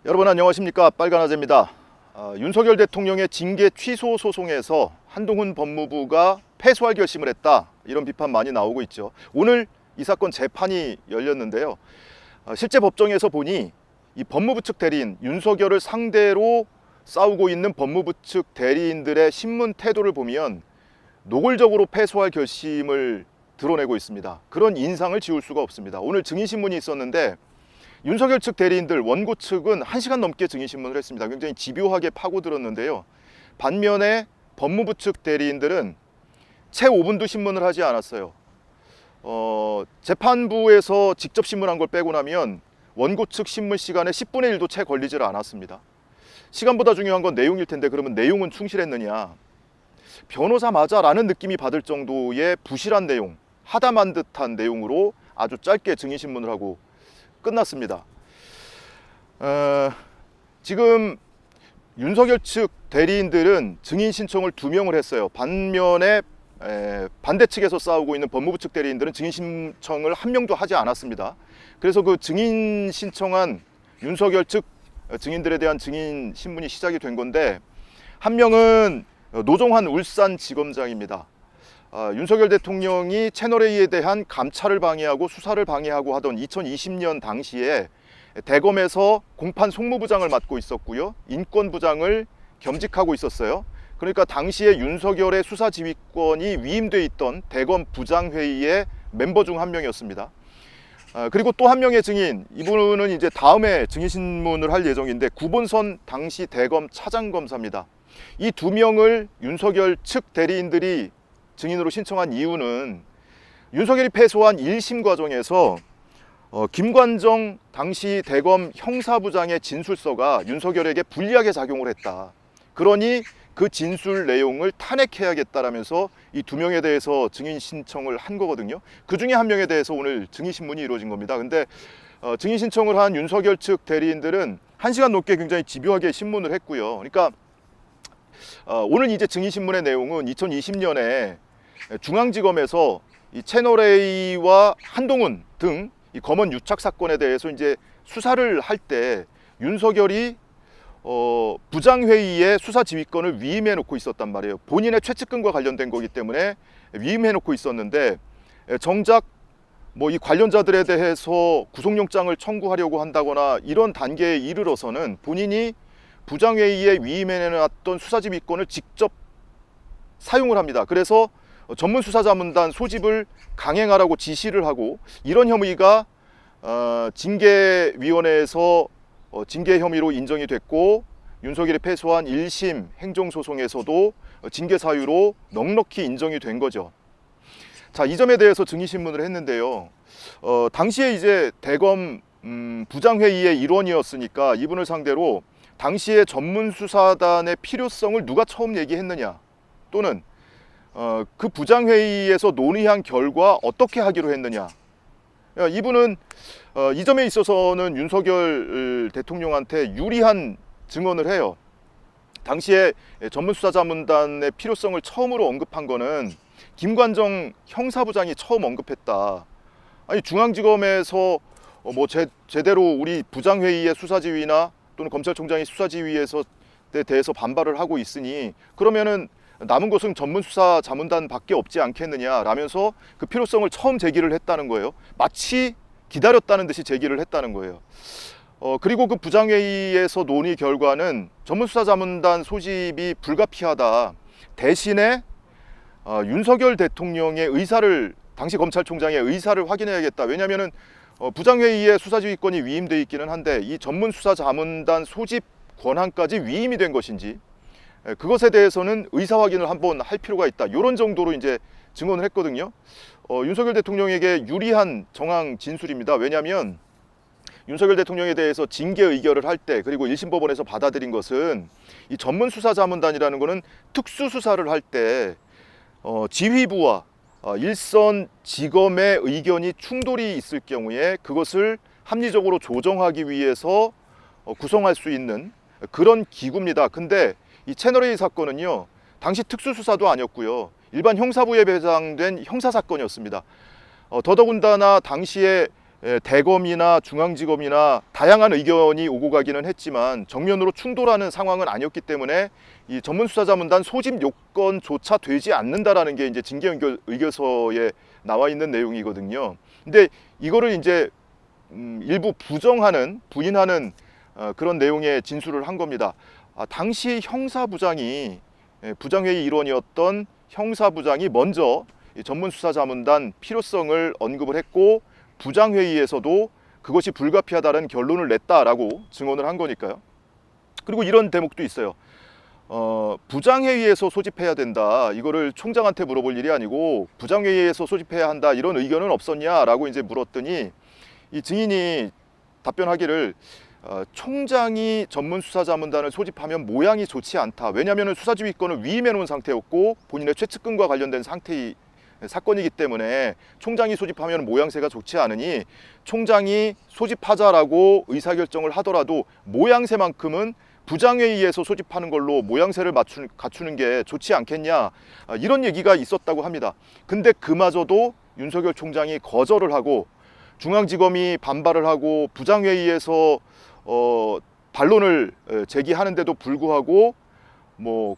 여러분 안녕하십니까, 빨간아재입니다. 윤석열 대통령의 징계 취소 소송에서 한동훈 법무부가 패소할 결심을 했다, 이런 비판 많이 나오고 있죠. 오늘 이 사건 재판이 열렸는데요. 실제 법정에서 보니 이 법무부 측 대리인, 윤석열을 상대로 싸우고 있는 법무부 측 대리인들의 신문 태도를 보면 노골적으로 패소할 결심을 드러내고 있습니다. 그런 인상을 지울 수가 없습니다. 오늘 증인신문이 있었는데 윤석열 측 대리인들, 원고 측은 1시간 넘게 증인신문을 했습니다. 굉장히 집요하게 파고들었는데요. 반면에 법무부 측 대리인들은 채 5분도 신문을 하지 않았어요. 재판부에서 직접 신문한 걸 빼고 나면 원고 측 신문 시간에 10분의 1도 채 걸리질 않았습니다. 시간보다 중요한 건 내용일 텐데, 그러면 내용은 충실했느냐? 변호사 맞아라는 느낌이 받을 정도의 부실한 내용, 하다만 듯한 내용으로 아주 짧게 증인신문을 하고 끝났습니다. 지금 윤석열 측 대리인들은 증인 신청을 2명을 했어요. 반면에 반대 측에서 싸우고 있는 법무부 측 대리인들은 증인 신청을 1명도 하지 않았습니다. 그래서 그 증인 신청한 윤석열 측 증인들에 대한 증인 신문이 시작이 된 건데, 한 명은 노종환 울산지검장입니다. 윤석열 대통령이 채널A에 대한 감찰을 방해하고 수사를 방해하고 하던 2020년 당시에 대검에서 공판 송무부장을 맡고 있었고요, 인권부장을 겸직하고 있었어요. 그러니까 당시에 윤석열의 수사 지휘권이 위임돼 있던 대검 부장회의의 멤버 중 한 명이었습니다. 그리고 또 한 명의 증인, 이분은 이제 다음에 증인신문을 할 예정인데 구본선 당시 대검 차장검사입니다. 이 2명을 윤석열 측 대리인들이 증인으로 신청한 이유는 윤석열이 패소한 1심 과정에서 김관정 당시 대검 형사부장의 진술서가 윤석열에게 불리하게 작용을 했다. 그러니 그 진술 내용을 탄핵해야겠다라면서 이 2명에 대해서 증인 신청을 한 거거든요. 그 중에 한 명에 대해서 오늘 증인 신문이 이루어진 겁니다. 근데 증인 신청을 한 윤석열 측 대리인들은 1시간 넘게 굉장히 집요하게 신문을 했고요. 그러니까 오늘 이제 증인 신문의 내용은 2020년에 중앙지검에서 이 채널A와 한동훈 등 이 검언 유착 사건에 대해서 이제 수사를 할 때 윤석열이 부장회의에 수사 지휘권을 위임해 놓고 있었단 말이에요. 본인의 최측근과 관련된 거기 때문에 위임해 놓고 있었는데, 정작 뭐 이 관련자들에 대해서 구속영장을 청구하려고 한다거나 이런 단계에 이르러서는 본인이 부장회의에 위임해 놨던 수사 지휘권을 직접 사용을 합니다. 그래서 전문수사자문단 소집을 강행하라고 지시를 하고, 이런 혐의가 징계위원회에서 징계 혐의로 인정이 됐고, 윤석열이 패소한 1심 행정소송에서도 징계 사유로 넉넉히 인정이 된 거죠. 자, 이 점에 대해서 증인신문을 했는데요. 당시에 이제 대검 부장회의의 일원이었으니까 이분을 상대로 당시에 전문수사단의 필요성을 누가 처음 얘기했느냐, 또는 그 부장회의에서 논의한 결과 어떻게 하기로 했느냐, 이분은 이 점에 있어서는 윤석열 대통령한테 유리한 증언을 해요. 당시에 전문수사자문단의 필요성을 처음으로 언급한 거는 김관정 형사부장이 처음 언급했다. 아니, 중앙지검에서 뭐 제대로 우리 부장회의의 수사지휘나 또는 검찰총장이 수사지휘에서 대해서 반발을 하고 있으니 그러면은 남은 것은 전문수사자문단밖에 없지 않겠느냐라면서 그 필요성을 처음 제기를 했다는 거예요. 마치 기다렸다는 듯이 제기를 했다는 거예요. 그리고 그 부장회의에서 논의 결과는 전문수사자문단 소집이 불가피하다. 대신에 윤석열 대통령의 의사를, 당시 검찰총장의 의사를 확인해야겠다. 왜냐하면은 부장회의에 수사지휘권이 위임돼 있기는 한데 이 전문수사자문단 소집 권한까지 위임이 된 것인지, 그것에 대해서는 의사 확인을 한번 할 필요가 있다. 이런 정도로 이제 증언을 했거든요. 윤석열 대통령에게 유리한 정황 진술입니다. 왜냐하면 윤석열 대통령에 대해서 징계 의결을 할 때, 그리고 1심 법원에서 받아들인 것은 이 전문수사자문단이라는 것은 특수수사를 할 때 지휘부와 일선 지검의 의견이 충돌이 있을 경우에 그것을 합리적으로 조정하기 위해서 구성할 수 있는 그런 기구입니다. 근데 이 채널A 사건은요, 당시 특수수사도 아니었고요, 일반 형사부에 배당된 형사사건이었습니다. 더더군다나 당시에 대검이나 중앙지검이나 다양한 의견이 오고 가기는 했지만 정면으로 충돌하는 상황은 아니었기 때문에 이 전문수사자문단 소집 요건조차 되지 않는다라는 게 이제 징계 의결서에 나와 있는 내용이거든요. 근데 이거를 이제 일부 부인하는 그런 내용의 진술을 한 겁니다. 당시 형사부장이 부장회의 일원이었던 형사부장이 먼저 전문수사자문단 필요성을 언급을 했고 부장회의에서도 그것이 불가피하다는 결론을 냈다라고 증언을 한 거니까요. 그리고 이런 대목도 있어요. 부장회의에서 소집해야 된다. 이거를 총장한테 물어볼 일이 아니고 부장회의에서 소집해야 한다. 이런 의견은 없었냐라고 이제 물었더니 이 증인이 답변하기를 총장이 전문수사자문단을 소집하면 모양이 좋지 않다. 왜냐하면 수사지휘권을 위임해 놓은 상태였고 본인의 최측근과 관련된 사건이기 때문에 총장이 소집하면 모양새가 좋지 않으니 총장이 소집하자라고 의사결정을 하더라도 모양새만큼은 부장회의에서 소집하는 걸로 모양새를 갖추는 게 좋지 않겠냐, 이런 얘기가 있었다고 합니다. 근데 그마저도 윤석열 총장이 거절을 하고 중앙지검이 반발을 하고 부장회의에서 반론을 제기하는데도 불구하고 뭐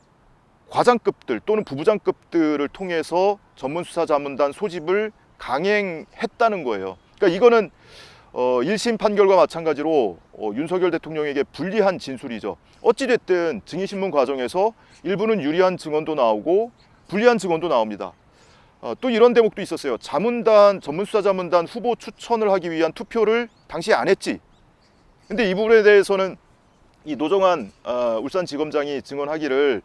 과장급들 또는 부부장급들을 통해서 전문수사자문단 소집을 강행했다는 거예요. 그러니까 이거는 1심 판결과 마찬가지로 윤석열 대통령에게 불리한 진술이죠. 어찌됐든 증인신문 과정에서 일부는 유리한 증언도 나오고 불리한 증언도 나옵니다. 또 이런 대목도 있었어요. 전문수사자문단 후보 추천을 하기 위한 투표를 당시에 안 했지. 근데 이 부분에 대해서는 이 노정환 울산지검장이 증언하기를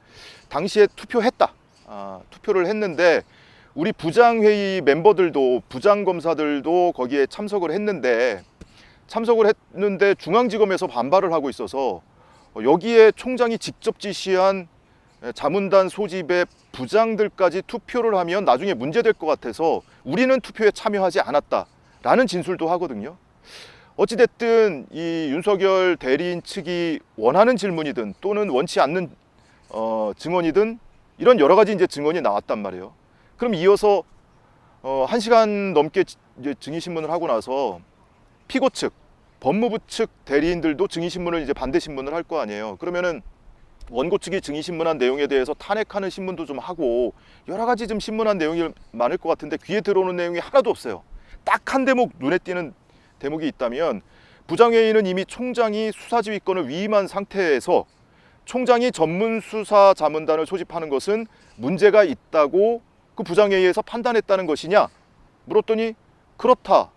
당시에 투표했다. 투표를 했는데 우리 부장회의 멤버들도 부장검사들도 거기에 참석을 했는데 중앙지검에서 반발을 하고 있어서 여기에 총장이 직접 지시한 자문단 소집의 부장들까지 투표를 하면 나중에 문제될 것 같아서 우리는 투표에 참여하지 않았다라는 진술도 하거든요. 어찌됐든 이 윤석열 대리인 측이 원하는 질문이든 또는 원치 않는 증언이든 이런 여러 가지 이제 증언이 나왔단 말이에요. 그럼 이어서 1시간 넘게 이제 증인신문을 하고 나서 피고 측, 법무부 측 대리인들도 증인신문을 이제 반대 신문을 할 거 아니에요. 그러면은 원고 측이 증인신문한 내용에 대해서 탄핵하는 신문도 좀 하고 여러 가지 좀 신문한 내용이 많을 것 같은데 귀에 들어오는 내용이 하나도 없어요. 딱 한 대목 눈에 띄는 대목이 있다면 부장회의는 이미 총장이 수사지휘권을 위임한 상태에서 총장이 전문수사자문단을 소집하는 것은 문제가 있다고 그 부장회의에서 판단했다는 것이냐 물었더니 그렇다.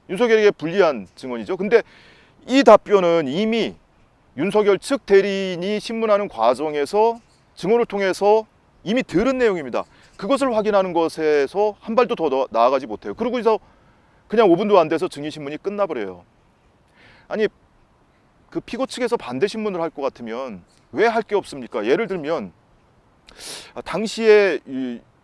윤석열에게 불리한 증언이죠. 근데 이 답변은 이미 윤석열 측 대리인이 신문하는 과정에서 증언을 통해서 이미 들은 내용입니다. 그것을 확인하는 것에서 한 발도 더 나아가지 못해요. 그러고서 그냥 5분도 안 돼서 증인신문이 끝나버려요. 아니 그 피고 측에서 반대 신문을 할 것 같으면 왜 할 게 없습니까? 예를 들면 당시에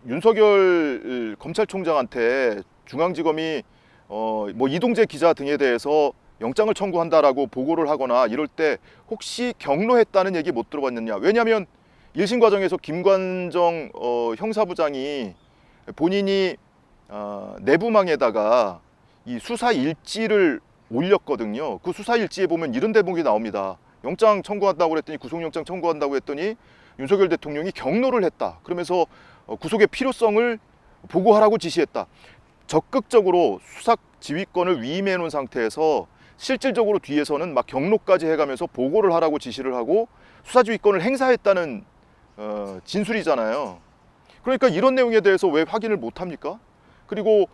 윤석열 검찰총장한테 중앙지검이 뭐 이동재 기자 등에 대해서 영장을 청구한다라고 보고를 하거나 이럴 때 혹시 경로했다는 얘기 못 들어봤느냐? 왜냐하면 1심 과정에서 김관정 형사부장이 본인이 내부망에다가 이 수사 일지를 올렸거든요. 그 수사 일지에 보면 이런 대목이 나옵니다. 영장 청구한다고 그랬더니 구속영장 청구한다고 했더니 윤석열 대통령이 경로를 했다. 그러면서 구속의 필요성을 보고하라고 지시했다. 적극적으로 수사 지휘권을 위임해 놓은 상태에서 실질적으로 뒤에서는 막 경로까지 해가면서 보고를 하라고 지시를 하고 수사 지휘권을 행사했다는 진술이잖아요. 그러니까 이런 내용에 대해서 왜 확인을 못 합니까? 그리고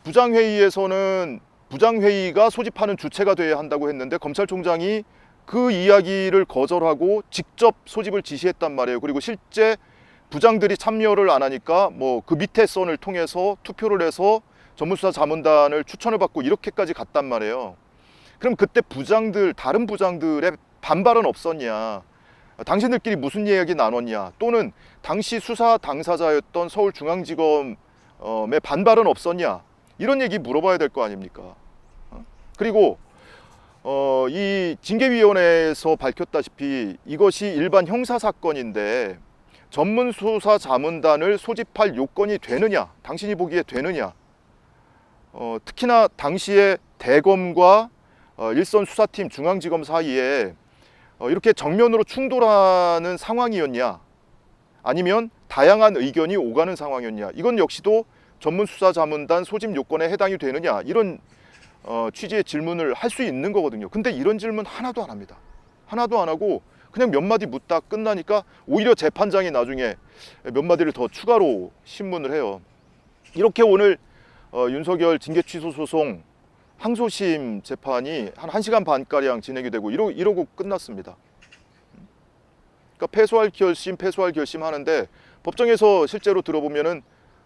부장회의에서는 부장회의가 소집하는 주체가 돼야 한다고 했는데 검찰총장이 그 이야기를 거절하고 직접 소집을 지시했단 말이에요. 그리고 실제 부장들이 참여를 안 하니까 뭐 그 밑에 선을 통해서 투표를 해서 전문수사 자문단을 추천을 받고 이렇게까지 갔단 말이에요. 그럼 그때 다른 부장들의 반발은 없었냐? 당신들끼리 무슨 이야기 나눴냐? 또는 당시 수사 당사자였던 서울중앙지검의 반발은 없었냐? 이런 얘기 물어봐야 될 거 아닙니까? 그리고 이 징계위원회에서 밝혔다시피 이것이 일반 형사사건인데 전문수사자문단을 소집할 요건이 되느냐? 당신이 보기에 되느냐? 특히나 당시에 대검과 일선 수사팀 중앙지검 사이에 이렇게 정면으로 충돌하는 상황이었냐, 아니면 다양한 의견이 오가는 상황이었냐, 이건 역시도 전문수사자문단 소집 요건에 해당이 되느냐, 이런 취지의 질문을 할 수 있는 거거든요. 근데 이런 질문 하나도 안 합니다. 하나도 안 하고 그냥 몇 마디 묻다 끝나니까 오히려 재판장이 나중에 몇 마디를 더 추가로 신문을 해요. 이렇게 오늘 윤석열 징계 취소 소송 항소심 재판이 한 1시간 반가량 진행이 되고 이러고 끝났습니다. 그러니까 패소할 결심 하는데 법정에서 실제로 들어보면은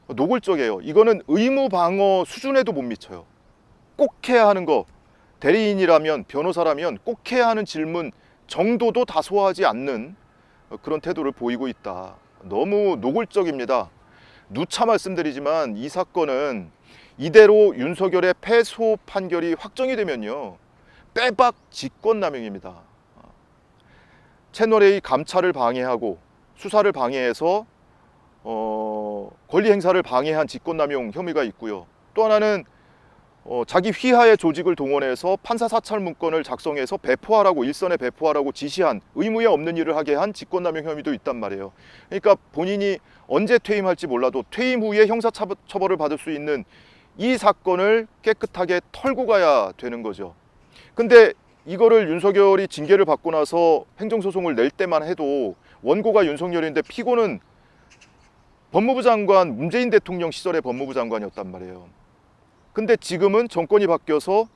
노골적이에요. 이거는 의무 방어 수준에도 못 미쳐요. 꼭 해야 하는 거, 대리인이라면, 변호사라면 꼭 해야 하는 질문 정도도 다 소화하지 않는 그런 태도를 보이고 있다. 너무 노골적입니다. 누차 말씀드리지만 이 사건은 이대로 윤석열의 패소 판결이 확정이 되면요, 빼박 직권남용입니다. 채널A 감찰을 방해하고 수사를 방해해서 권리 행사를 방해한 직권남용 혐의가 있고요. 또 하나는 자기 휘하의 조직을 동원해서 판사 사찰 문건을 작성해서 배포하라고, 일선에 배포하라고 지시한, 의무에 없는 일을 하게 한 직권남용 혐의도 있단 말이에요. 그러니까 본인이 언제 퇴임할지 몰라도 퇴임 후에 형사처벌을 받을 수 있는 이 사건을 깨끗하게 털고 가야 되는 거죠. 근데 이거를 윤석열이 징계를 받고 나서 행정소송을 낼 때만 해도 원고가 윤석열인데 피고는 법무부 장관, 문재인 대통령 시절의 법무부 장관이었단 말이에요. 근데 지금은 정권이 바뀌어서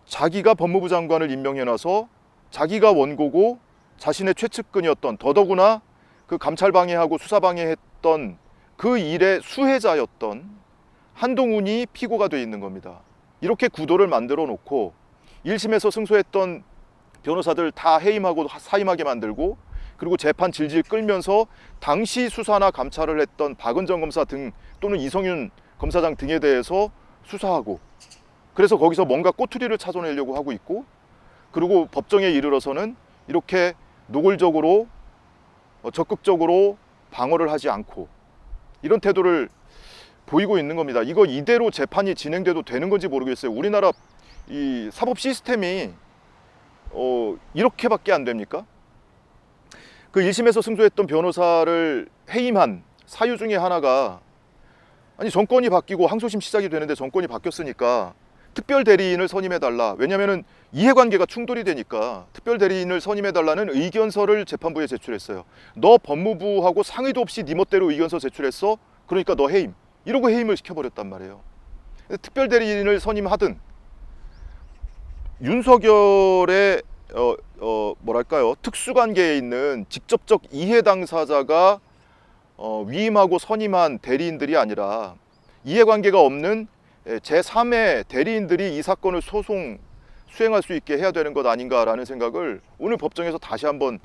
자기가 법무부 장관을 임명해놔서 자기가 원고고 자신의 최측근이었던, 더더구나 그 감찰 방해하고 수사 방해했던 그 일의 수혜자였던 한동훈이 피고가 돼 있는 겁니다. 이렇게 구도를 만들어 놓고 1심에서 승소했던 변호사들 다 해임하고 사임하게 만들고, 그리고 재판 질질 끌면서 당시 수사나 감찰을 했던 박은정 검사 등 또는 이성윤 검사장 등에 대해서 수사하고, 그래서 거기서 뭔가 꼬투리를 찾아내려고 하고 있고, 그리고 법정에 이르러서는 이렇게 노골적으로 적극적으로 방어를 하지 않고 이런 태도를 보이고 있는 겁니다. 이거 이대로 재판이 진행돼도 되는 건지 모르겠어요. 우리나라 이 사법 시스템이 이렇게밖에 안 됩니까? 그 1심에서 승소했던 변호사를 해임한 사유 중에 하나가, 아니 정권이 바뀌고 항소심 시작이 되는데 정권이 바뀌었으니까 특별 대리인을 선임해달라. 왜냐하면 이해관계가 충돌이 되니까 특별 대리인을 선임해달라는 의견서를 재판부에 제출했어요. 너 법무부하고 상의도 없이 네 멋대로 의견서 제출했어? 그러니까 너 해임. 이러고 해임을 시켜버렸단 말이에요. 특별 대리인을 선임하든 윤석열의 뭐랄까요, 특수관계에 있는 직접적 이해 당사자가 위임하고 선임한 대리인들이 아니라 이해관계가 없는 제3의 대리인들이 이 사건을 수행할 수 있게 해야 되는 것 아닌가라는 생각을 오늘 법정에서 다시 한번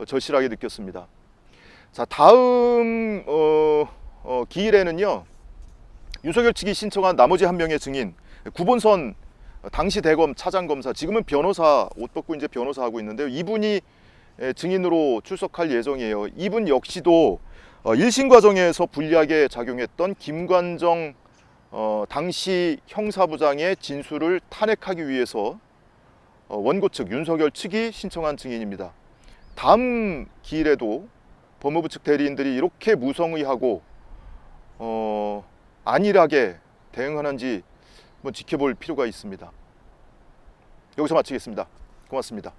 절실하게 느꼈습니다. 자, 다음 기일에는요, 윤석열 측이 신청한 나머지 한 명의 증인, 구본선 당시 대검 차장검사, 지금은 변호사, 옷 벗고 이제 변호사 하고 있는데요, 이분이 증인으로 출석할 예정이에요. 이분 역시도 1심 과정에서 불리하게 작용했던 김관정 당시 형사부장의 진술을 탄핵하기 위해서 원고 측, 윤석열 측이 신청한 증인입니다. 다음 기일에도 법무부 측 대리인들이 이렇게 무성의하고 안일하게 대응하는지 한번 지켜볼 필요가 있습니다. 여기서 마치겠습니다. 고맙습니다.